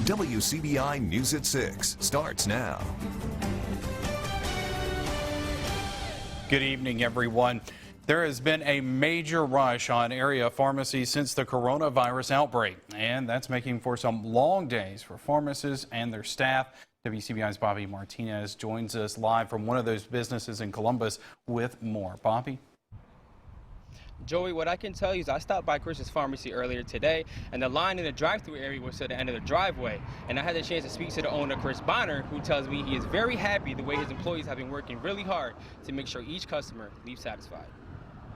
WCBI News at 6 starts now. Good evening, everyone. There has been a major rush on area pharmacies since the coronavirus outbreak, and that's making for some long days for pharmacists and their staff. WCBI's Bobby Martinez joins us live from one of those businesses in Columbus with more. Bobby? Joey, what I can tell you is I stopped by Chris's Pharmacy earlier today, and the line in the drive-thru area was to the end of the driveway. And I had the chance to speak to the owner, Chris Bonner, who tells me he is very happy the way his employees have been working really hard to make sure each customer leaves satisfied.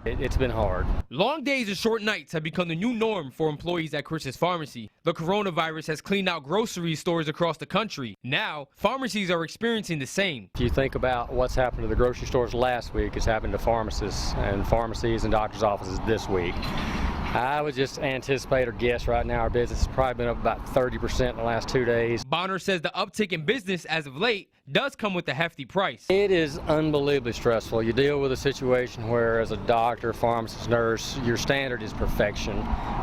It's been hard. Long days and short nights have become the new norm for employees at Chris's Pharmacy. The coronavirus has cleaned out grocery stores across the country. Now, pharmacies are experiencing the same. If you think about what's happened to the grocery stores last week, it's happened to pharmacists and pharmacies and doctors' offices this week. I would just anticipate or guess right now our business has probably been up about 30% in the last 2 days. Bonner says the uptick in business as of late does come with a hefty price. It is unbelievably stressful. You deal with a situation where as a doctor, pharmacist, nurse, your standard is perfection.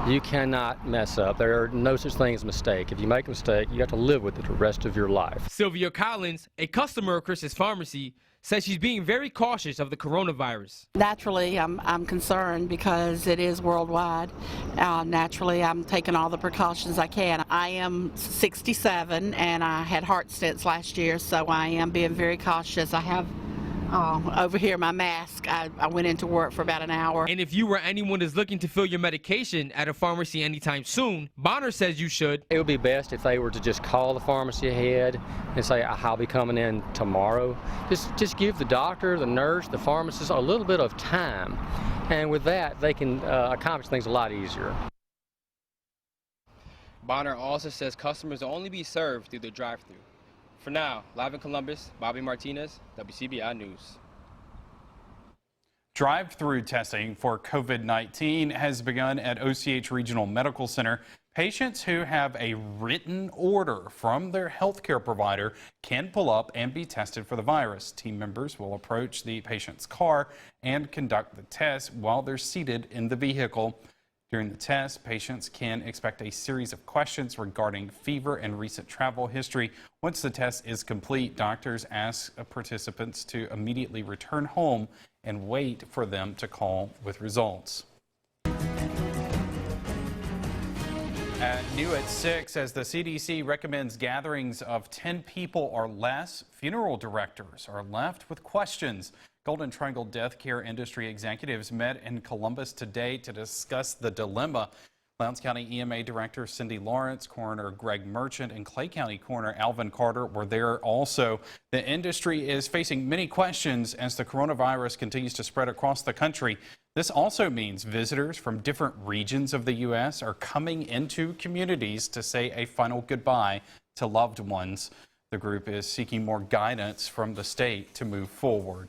You cannot mess up. There are no such thing as a mistake. If you make a mistake, you have to live with it the rest of your life. Sylvia Collins, a customer of Chris's Pharmacy, says she's being very cautious of the coronavirus. Naturally, I'm concerned because it is worldwide. Naturally, I'm taking all the precautions I can. I am 67 and I had heart stents last year, so I am being very cautious. I have over here my mask. I went into work for about an hour. And if you or anyone is looking to fill your medication at a pharmacy anytime soon, Bonner says you should. It would be best if they were to just call the pharmacy ahead and say, I'll be coming in tomorrow. Just give the doctor, the nurse, the pharmacist a little bit of time. And with that, they can accomplish things a lot easier. Bonner also says customers will only be served through the drive-thru. For now, live in Columbus, Bobby Martinez, WCBI News. Drive-through testing for COVID-19 has begun at OCH Regional Medical Center. Patients who have a written order from their healthcare provider can pull up and be tested for the virus. Team members will approach the patient's car and conduct the test while they're seated in the vehicle. During the test, patients can expect a series of questions regarding fever and recent travel history. Once the test is complete, doctors ask participants to immediately return home and wait for them to call with results. New at 6, as the CDC recommends gatherings of 10 people or less, funeral directors are left with questions. Golden Triangle Death Care Industry executives met in Columbus today to discuss the dilemma. Lowndes County EMA Director Cindy Lawrence, Coroner Greg Merchant, and Clay County Coroner Alvin Carter were there also. The industry is facing many questions as the coronavirus continues to spread across the country. This also means visitors from different regions of the U.S. are coming into communities to say a final goodbye to loved ones. The group is seeking more guidance from the state to move forward.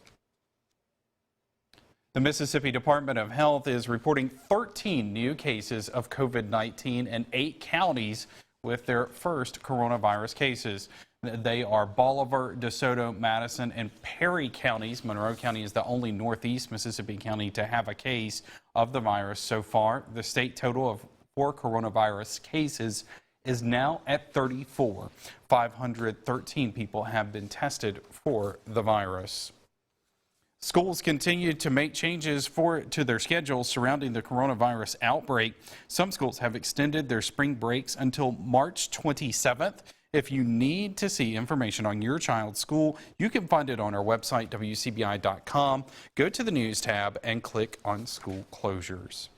The Mississippi Department of Health is reporting 13 new cases of COVID-19 in 8 counties with their first coronavirus cases. They are Bolivar, DeSoto, Madison, and Perry counties. Monroe County is the only northeast Mississippi county to have a case of the virus so far. The state total of 4 coronavirus cases is now at 34. 513 people have been tested for the virus. Schools continue to make changes to their schedules surrounding the coronavirus outbreak. Some schools have extended their spring breaks until March 27th. If you need to see information on your child's school, you can find it on our website, WCBI.com. Go to the News tab and click on School Closures.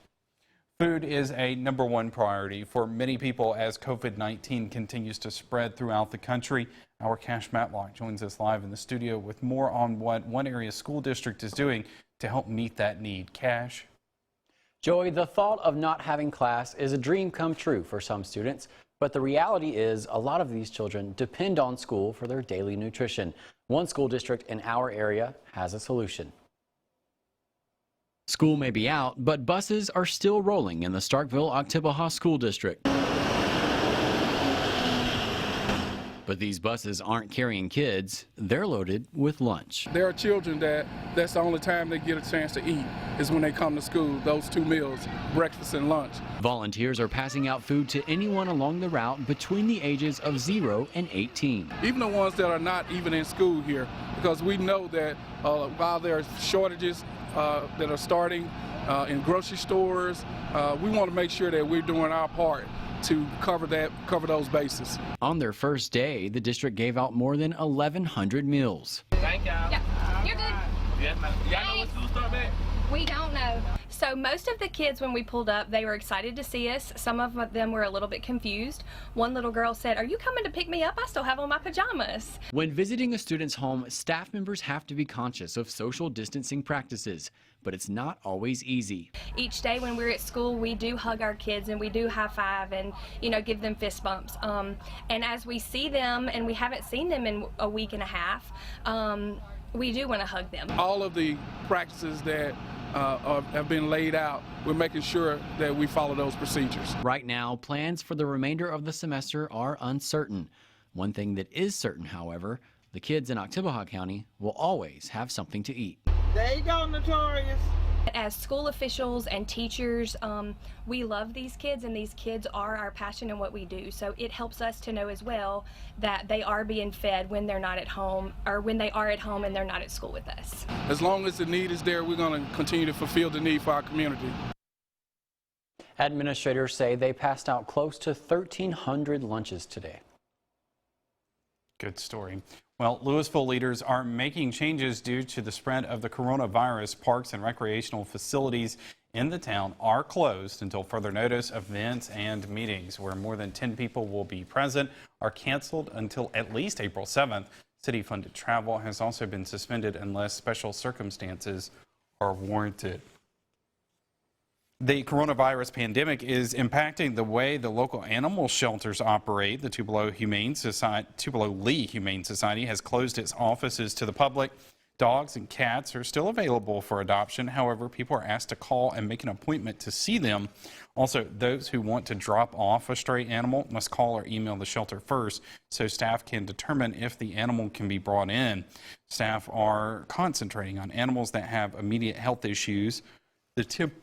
Food is a #1 priority for many people as COVID-19 continues to spread throughout the country. Our Cash Matlock joins us live in the studio with more on what one area school district is doing to help meet that need. Cash? Joey, the thought of not having class is a dream come true for some students, but the reality is a lot of these children depend on school for their daily nutrition. One school district in our area has a solution. School may be out, but buses are still rolling in the Starkville-Oktibbeha School District. But these buses aren't carrying kids. They're loaded with lunch. There are children that's the only time they get a chance to eat is when they come to school, those 2 meals, breakfast and lunch. Volunteers are passing out food to anyone along the route between the ages of 0 and 18. Even the ones that are not even in school here, because we know that while there are shortages that are starting in grocery stores, we want to make sure that we're doing our part to cover those bases. On their first day, the district gave out more than 1,100 meals. Thank y'all. Yeah, you're good. Y'all know when school start back? We don't know. So most of the kids, when we pulled up, they were excited to see us. Some of them were a little bit confused. One little girl said, "Are you coming to pick me up? I still have on my pajamas." When visiting a student's home, staff members have to be conscious of social distancing practices, but it's not always easy. Each day when we're at school, we do hug our kids and we do high five and, give them fist bumps. And as we see them, and we haven't seen them in a week and a half, we do want to hug them. All of the practices that have been laid out, we're making sure that we follow those procedures. Right now, plans for the remainder of the semester are uncertain. One thing that is certain, however, the kids in Oktibbeha County will always have something to eat. There you go, Notorious. As school officials and teachers, we love these kids, and these kids are our passion in what we do. So it helps us to know as well that they are being fed when they're not at home, or when they are at home and they're not at school with us. As long as the need is there, we're going to continue to fulfill the need for our community. Administrators say they passed out close to 1,300 lunches today. Good story. Well, Louisville leaders are making changes due to the spread of the coronavirus. Parks and recreational facilities in the town are closed until further notice. Events and meetings where more than 10 people will be present are canceled until at least April 7th. City-funded travel has also been suspended unless special circumstances are warranted. The coronavirus pandemic is impacting the way the local animal shelters operate. The Tupelo Lee Humane Society has closed its offices to the public. Dogs and cats are still available for adoption. However, people are asked to call and make an appointment to see them. Also, those who want to drop off a stray animal must call or email the shelter first so staff can determine if the animal can be brought in. Staff are concentrating on animals that have immediate health issues. The temporary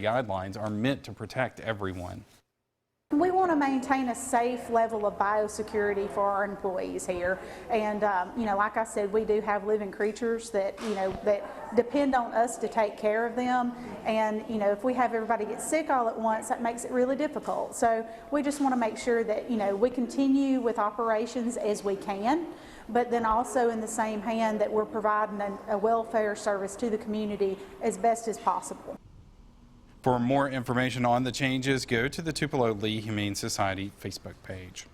guidelines are meant to protect everyone. We want to maintain a safe level of biosecurity for our employees here. And, like I said, we do have living creatures that, that depend on us to take care of them. And, if we have everybody get sick all at once, that makes it really difficult. So we just want to make sure that, we continue with operations as we can, but then also in the same hand that we're providing a welfare service to the community as best as possible. For more information on the changes, go to the Tupelo Lee Humane Society Facebook page.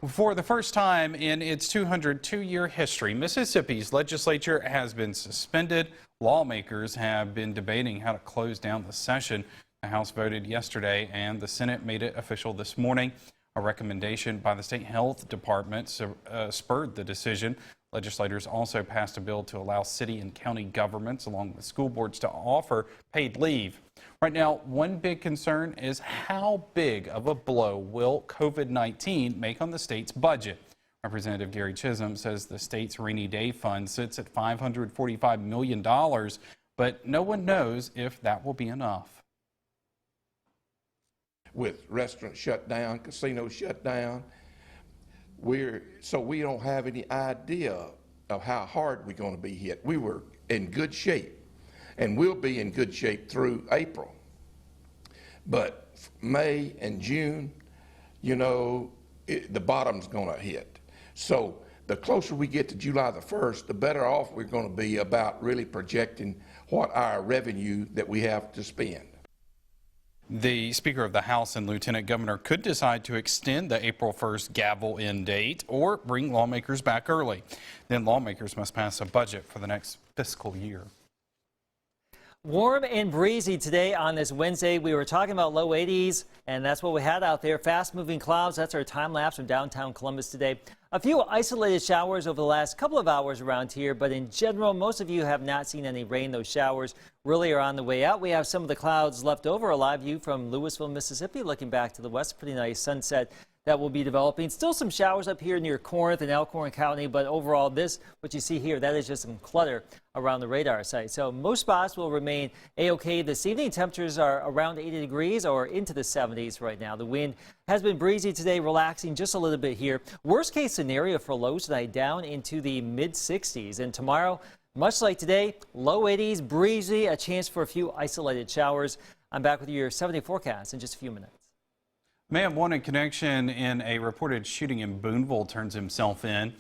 For the first time in its 202-year history, Mississippi's legislature has been suspended. Lawmakers have been debating how to close down the session. The House voted yesterday and the Senate made it official this morning. A recommendation by the state health department spurred the decision. Legislators also passed a bill to allow city and county governments, along with school boards, to offer paid leave. Right now, one big concern is how big of a blow will COVID-19 make on the state's budget. Representative Gary Chisholm says the state's rainy day fund sits at $545 million, but no one knows if that will be enough. With restaurants shut down, casinos shut down, we don't have any idea of how hard we're going to be hit. We were in good shape, and we'll be in good shape through April. But May and June, the bottom's going to hit. So the closer we get to July the 1st, the better off we're going to be about really projecting what our revenue that we have to spend. The Speaker of the House and Lieutenant Governor could decide to extend the April 1st gavel-in date or bring lawmakers back early. Then lawmakers must pass a budget for the next fiscal year. Warm and breezy today on this Wednesday. We were talking about low 80s, and that's what we had out there. Fast-moving clouds. That's our time lapse from downtown Columbus today. A few isolated showers over the last couple of hours around here, but in general, most of you have not seen any rain. Those showers really are on the way out. We have some of the clouds left over. A live view from Louisville, Mississippi, looking back to the west. Pretty nice sunset that will be developing. Still some showers up here near Corinth and Elkhorn County, but overall what you see here, that is just some clutter around the radar site. So most spots will remain A-OK this evening. Temperatures are around 80 degrees or into the 70s right now. The wind has been breezy today, relaxing just a little bit here. Worst case scenario for lows tonight down into the mid 60s. And tomorrow, much like today, low 80s, breezy, a chance for a few isolated showers. I'm back with your 7-day forecast in just a few minutes. Man wanted connection in a reported shooting in Boonville turns himself in.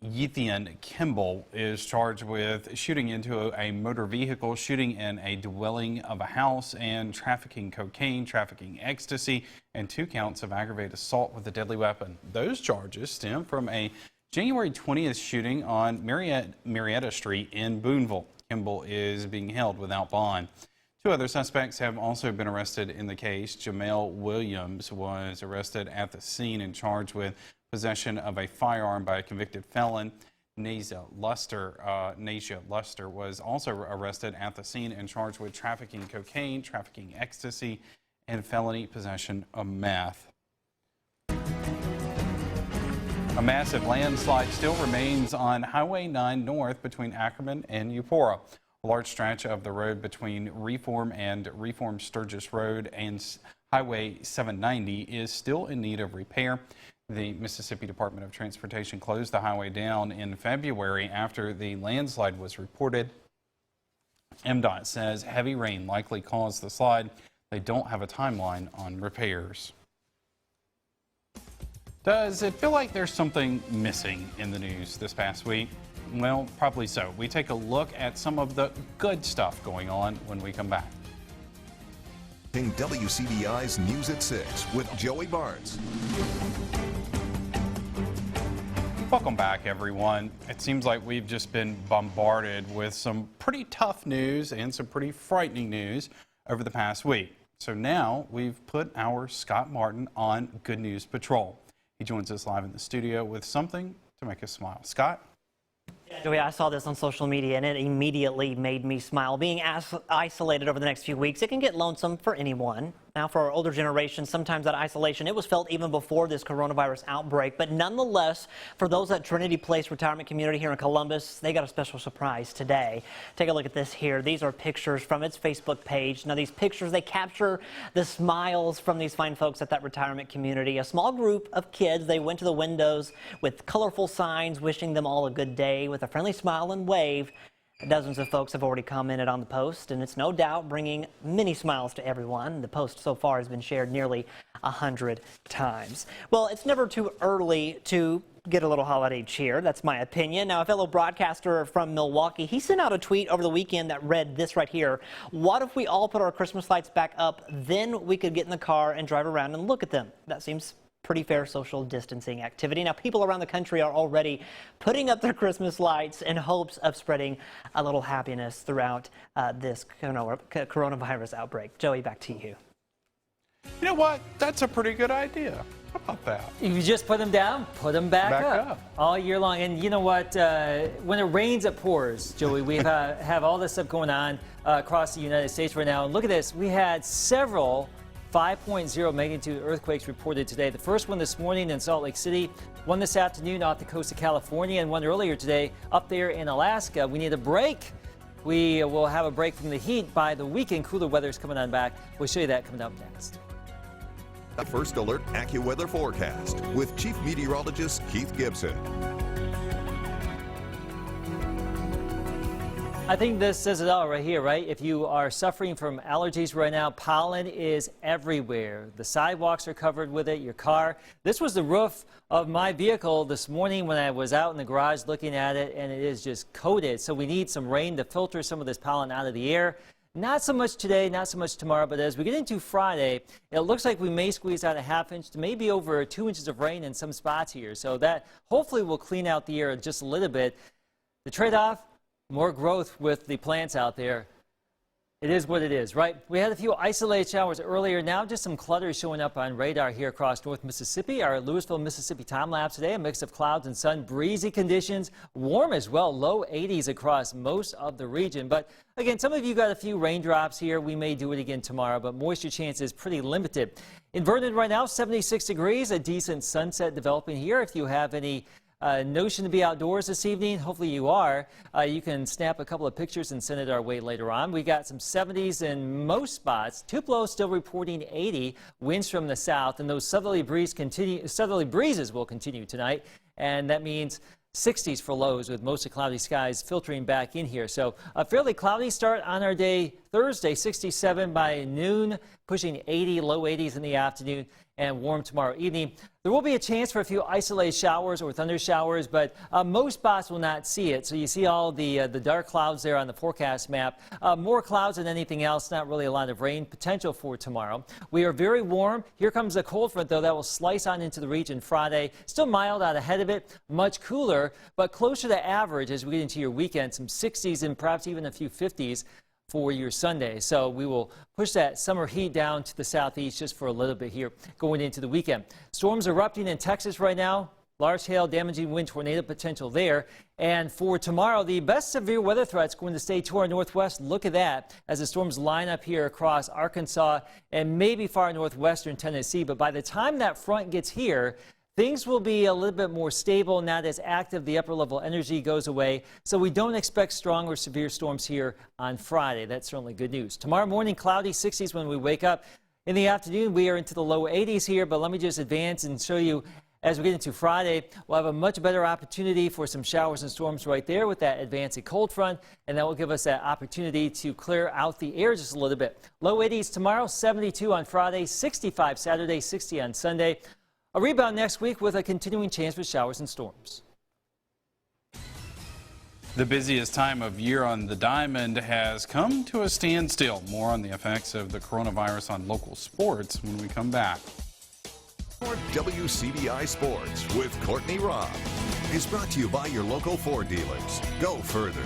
Ethan Kimball is charged with shooting into a motor vehicle, shooting in a dwelling of a house, and trafficking cocaine, trafficking ecstasy, and 2 counts of aggravated assault with a deadly weapon. Those charges stem from a January 20th shooting on Marietta Street in Boonville. Kimball is being held without bond. 2 other suspects have also been arrested in the case. Jamel Williams was arrested at the scene and charged with possession of a firearm by a convicted felon. Nasia Luster was also arrested at the scene and charged with trafficking cocaine, trafficking ecstasy, and felony possession of meth. A massive landslide still remains on Highway 9 North between Ackerman and Eupora. A large stretch of the road between Reform and Reform Sturgis Road and Highway 790 is still in need of repair. The Mississippi Department of Transportation closed the highway down in February after the landslide was reported. MDOT says heavy rain likely caused the slide. They don't have a timeline on repairs. Does it feel like there's something missing in the news this past week? Well, probably so. We take a look at some of the good stuff going on when we come back. WCBI's News at 6 with Joey Barnes. Welcome back, everyone. It seems like we've just been bombarded with some pretty tough news and some pretty frightening news over the past week. So now we've put our Scott Martin on Good News Patrol. He joins us live in the studio with something to make us smile. Scott? Joey, I saw this on social media and it immediately made me smile. Being isolated over the next few weeks, it can get lonesome for anyone. Now, for our older generation, sometimes that isolation, it was felt even before this coronavirus outbreak. But nonetheless, for those at Trinity Place Retirement Community here in Columbus, they got a special surprise today. Take a look at this here. These are pictures from its Facebook page. Now, these pictures, they capture the smiles from these fine folks at that retirement community. A small group of kids, they went to the windows with colorful signs wishing them all a good day with a friendly smile and wave. Dozens of folks have already commented on the post, and it's no doubt bringing many smiles to everyone. The post so far has been shared nearly 100 times. Well, it's never too early to get a little holiday cheer. That's my opinion. Now, a fellow broadcaster from Milwaukee, he sent out a tweet over the weekend that read this right here. What if we all put our Christmas lights back up? Then we could get in the car and drive around and look at them. That seems pretty fair social distancing activity. Now, people around the country are already putting up their Christmas lights in hopes of spreading a little happiness throughout this coronavirus outbreak. Joey, back to you. You know what? That's a pretty good idea. How about that? If you just put them down, put them back up all year long. And you know what? When it rains, it pours, Joey. We have all this stuff going on across the United States right now. And look at this. We had several 5.0 magnitude earthquakes reported today. The first one this morning in Salt Lake City, one this afternoon off the coast of California, and one earlier today up there in Alaska. We need a break. We will have a break from the heat by the weekend. Cooler weather is coming on back. We'll show you that coming up next. A First Alert AccuWeather forecast with Chief Meteorologist Keith Gibson. I think this says it all right here, right? If you are suffering from allergies right now, pollen is everywhere. The sidewalks are covered with it, your car. This was the roof of my vehicle this morning when I was out in the garage looking at it, and it is just coated. So we need some rain to filter some of this pollen out of the air. Not so much today, not so much tomorrow, but as we get into Friday, it looks like we may squeeze out a ½ inch to maybe over 2 inches of rain in some spots here. So that hopefully will clean out the air just a little bit. The trade-off, more growth with the plants out there. It is what it is, right? We had a few isolated showers earlier. Now just some clutter showing up on radar here across North Mississippi. Our Louisville, Mississippi time lapse today, a mix of clouds and sun, breezy conditions, warm as well, low 80s across most of the region. But again, some of you got a few raindrops here. We may do it again tomorrow, but moisture chance is pretty limited. In Vernon right now, 76 degrees, a decent sunset developing here. If you have any notion to be outdoors this evening, hopefully you are. You can snap a couple of pictures and send it our way later on. We got some 70s in most spots. Tupelo still reporting 80, winds from the south, and those southerly breezes will continue tonight, and that means 60s for lows with mostly cloudy skies filtering back in here. So a fairly cloudy start on our day Thursday, 67 by noon, pushing 80, low 80s in the afternoon, and warm tomorrow evening. There will be a chance for a few isolated showers or thunder showers, but most spots will not see it. So you see all the dark clouds there on the forecast map. More clouds than anything else, not really a lot of rain potential for tomorrow. We are very warm. Here comes a cold front, though, that will slice on into the region Friday. Still mild out ahead of it, much cooler, but closer to average as we get into your weekend. Some 60s and perhaps even a few 50s for your Sunday. So we will push that summer heat down to the southeast just for a little bit here going into the weekend. Storms erupting in Texas right now. Large hail, damaging wind, tornado potential there. And for tomorrow, the best severe weather threats going to stay to our northwest. Look at that as the storms line up here across Arkansas and maybe far northwestern Tennessee. But by the time that front gets here, things will be a little bit more stable, not as active. The upper level energy goes away. So we don't expect strong or severe storms here on Friday. That's certainly good news. Tomorrow morning, cloudy, 60s when we wake up. In the afternoon, we are into the low 80s here, but let me just advance and show you as we get into Friday, we'll have a much better opportunity for some showers and storms right there with that advancing cold front, and that will give us that opportunity to clear out the air just a little bit. Low 80s tomorrow, 72 on Friday, 65 Saturday, 60 on Sunday. A rebound next week with a continuing chance for showers and storms. The busiest time of year on the Diamond has come to a standstill. More on the effects of the coronavirus on local sports when we come back. WCBI Sports with Courtney Robb is brought to you by your local Ford dealers. Go further.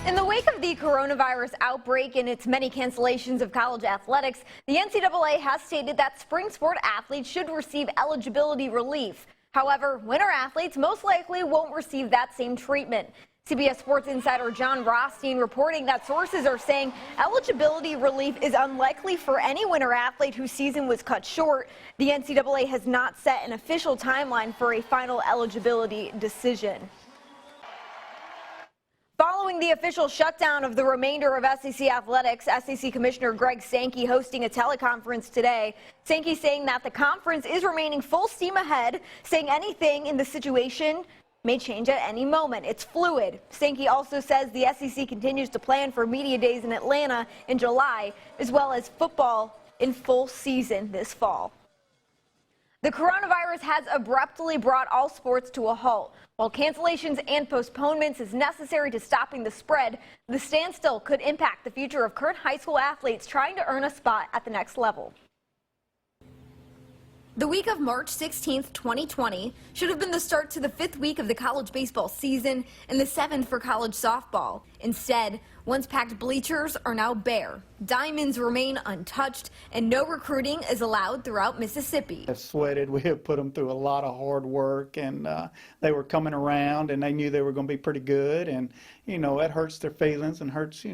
In the wake of the coronavirus outbreak and its many cancellations of college athletics, the NCAA has stated that spring sport athletes should receive eligibility relief. However, winter athletes most likely won't receive that same treatment. CBS Sports insider John Rothstein reporting that sources are saying eligibility relief is unlikely for any winter athlete whose season was cut short. The NCAA has not set an official timeline for a final eligibility decision. Following the official shutdown of the remainder of SEC athletics, SEC Commissioner Greg Sankey hosting a teleconference today. Sankey saying that the conference is remaining full steam ahead, saying anything in the situation may change at any moment. It's fluid. Sankey also says the SEC continues to plan for media days in Atlanta in July, as well as football in full season this fall. The coronavirus has abruptly brought all sports to a halt. While cancellations and postponements is necessary to stopping the spread, the standstill could impact the future of current high school athletes trying to earn a spot at the next level. The week of March 16th, 2020 should have been the start to the 5th week of the college baseball season and the 7th for college softball. Instead, once packed bleachers are now bare. Diamonds remain untouched and no recruiting is allowed throughout Mississippi. I've sweated. We have put them through a lot of hard work, and they were coming around and they knew they were going to be pretty good, and it hurts their feelings and hurts,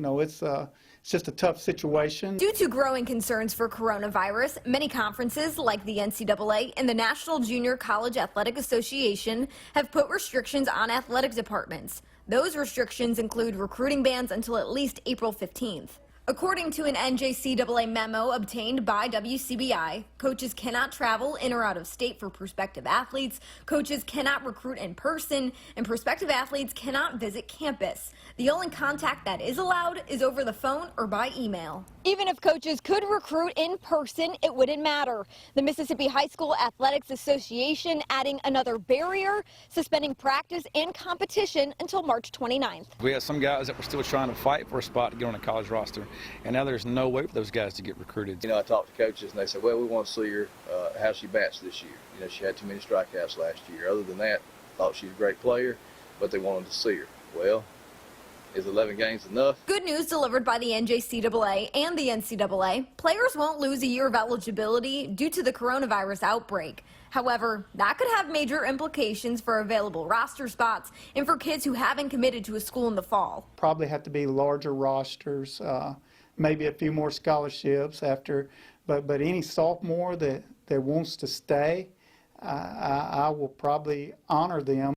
it's just a tough situation. Due to growing concerns for coronavirus, many conferences like the NCAA and the National Junior College Athletic Association have put restrictions on athletic departments. Those restrictions include recruiting bans until at least April 15th. According to an NJCAA memo obtained by WCBI, coaches cannot travel in or out of state for prospective athletes, coaches cannot recruit in person, and prospective athletes cannot visit campus. The only contact that is allowed is over the phone or by email. Even if coaches could recruit in person, it wouldn't matter. The Mississippi High School Athletics Association adding another barrier, suspending practice and competition until March 29th. We have some guys that were still trying to fight for a spot to get on a college roster, and now there's no way for those guys to get recruited. I talked to coaches and they said, well, we want to see her, how she bats this year. She had too many strikeouts last year. Other than that, thought she was a great player, but they wanted to see her. Well, Is 11 games enough? Good news delivered by the NJCAA and the NCAA. Players won't lose a year of eligibility due to the coronavirus outbreak. However, that could have major implications for available roster spots and for kids who haven't committed to a school in the fall. Probably have to be larger rosters, maybe a few more scholarships after, but any sophomore that wants to stay, I will probably honor them.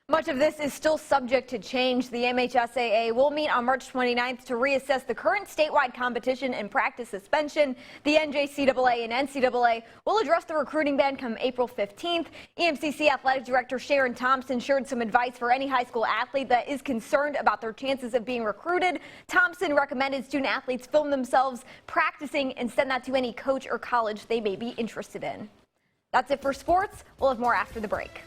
Much of this is still subject to change. The MHSAA will meet on March 29th to reassess the current statewide competition and practice suspension. The NJCAA and NCAA will address the recruiting ban come April 15th. EMCC Athletic Director Sharon Thompson shared some advice for any high school athlete that is concerned about their chances of being recruited. Thompson recommended student athletes film themselves practicing and send that to any coach or college they may be interested in. That's it for sports. We'll have more after the break.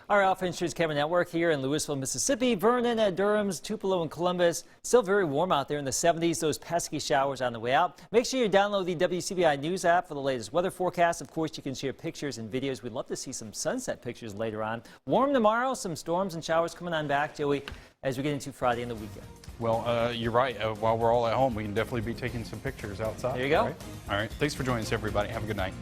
Our Alpha Insurance Camera Network here in Louisville, Mississippi. Vernon, Durham's, Tupelo, and Columbus. Still very warm out there in the 70s. Those pesky showers on the way out. Make sure you download the WCBI News app for the latest weather forecast. Of course, you can share pictures and videos. We'd love to see some sunset pictures later on. Warm tomorrow. Some storms and showers coming on back, Joey, as we get into Friday and the weekend. Well, you're right. While we're all at home, we can definitely be taking some pictures outside. There you go. Right? All right. Thanks for joining us, everybody. Have a good night.